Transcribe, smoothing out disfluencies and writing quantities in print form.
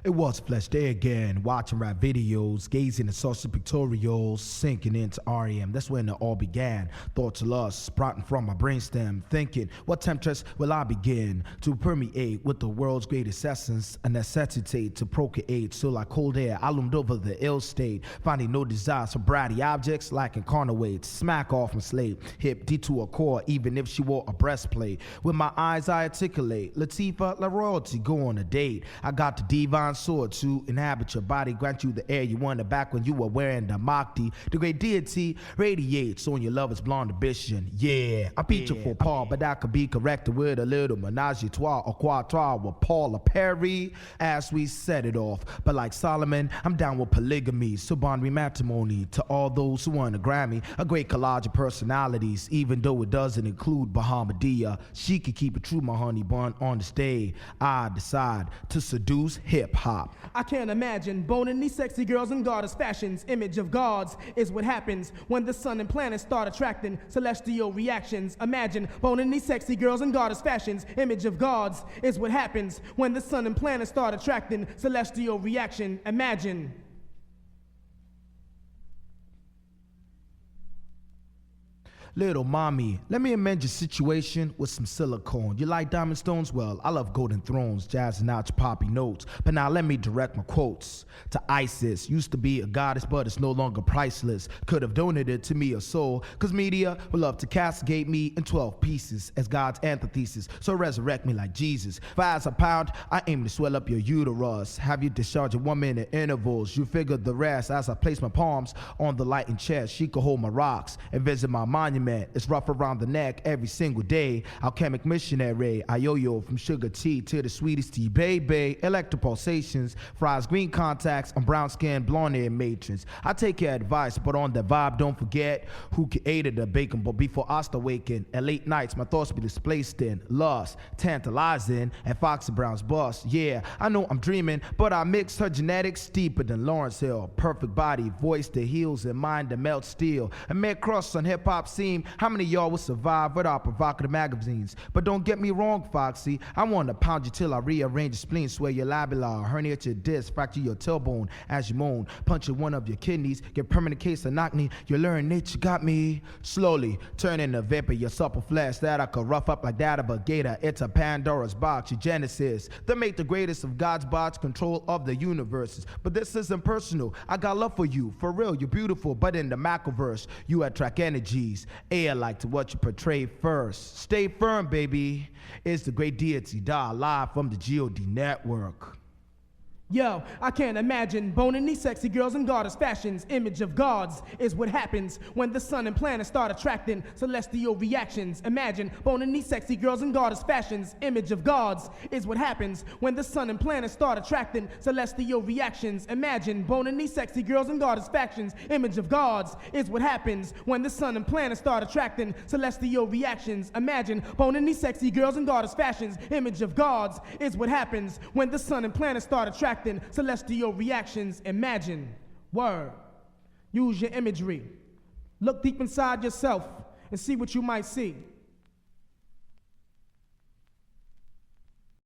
It was Flesh Day again, watching rap videos, gazing at social pictorials, sinking into REM. That's when it all began. Thoughts of lust sprouting from my brainstem, thinking, what temptress will I begin to permeate with the world's greatest essence, a necessitate to procreate. So like cold air, I loomed over the ill state, finding no desires for bratty objects like incarnate. Smack off my slate, hip D to a core, even if she wore a breastplate. With my eyes I articulate, Latifah, La Royalty, go on a date. I got the divine sword to inhabit your body, grant you the air you wanted back when you were wearing the Makti. The great deity radiates on your lover's blonde ambition. Yeah, I beat you for Paul, but that could be corrected with a little menage a trois or quattro with Paula Perry as we set it off. But like Solomon, I'm down with polygamy, so bond me matrimony to all those who won a Grammy. A great collage of personalities, even though it doesn't include Bahamadia. She could keep it true, my honey bun, on the stage. I decide to seduce hip-hop. I can't imagine boning these sexy girls in goddess fashions. Image of gods is what happens when the sun and planets start attracting celestial reactions. Imagine boning these sexy girls in goddess fashions. Image of gods is what happens when the sun and planets start attracting celestial reaction. Imagine. Little mommy, let me amend your situation with some silicone. You like diamond stones? Well, I love golden thrones, jazzing out your poppy notes. But now let me direct my quotes to Isis. Used to be a goddess, but it's no longer priceless. Could have donated to me a soul, cause media would love to castigate me in 12 pieces as God's antithesis. So resurrect me like Jesus. 5 a pound, I aim to swell up your uterus. Have you discharge in 1 minute intervals. You figure the rest as I place my palms on the light and chest. She could hold my rocks and visit my monument. It's rough around the neck every single day. Alchemic missionary, I yo-yo from sugar tea to the sweetest tea, baby. Electro pulsations, fries, green contacts, and brown skin, blonde hair matrons. I take your advice, but on the vibe, don't forget who created the bacon. But before I start waking, at late nights, my thoughts be displaced in lust, tantalizing, and Foxy Brown's bust. Yeah, I know I'm dreaming, but I mix her genetics deeper than Lawrence Hill. Perfect body, voice that heals and mind that melts steel. A mere cross on hip-hop scene. How many of y'all will survive without provocative magazines? But don't get me wrong, Foxy. I want to pound you till I rearrange your spleen, sway your labilla, herniate your disc, fracture your tailbone as you moan, puncture one of your kidneys, get permanent case of knock-knee. You learn nature got me. Slowly turning the vapor, your supple flesh that I could rough up like that of a gator. It's a Pandora's box, your genesis. They make the greatest of God's bots, control of the universes. But this isn't personal. I got love for you, for real. You're beautiful, but in the macroverse, you attract energies. Air like to what you portray first. Stay firm, baby. It's the great deity, live from the GOD network. Yo, I can't imagine boning these sexy girls in goddess fashions. Image of gods is what happens when the sun and planets start attracting celestial reactions. Imagine boning these sexy girls in goddess fashions. Image of gods is what happens when the sun and planets start attracting celestial reactions. Imagine boning these sexy girls in goddess fashions. Image of gods is what happens when the sun and planets start attracting celestial reactions. Imagine boning these sexy girls in goddess fashions. Image of gods is what happens when the sun and planets start attracting celestial reactions. Imagine. Word. Use your imagery. Look deep inside yourself and see what you might see.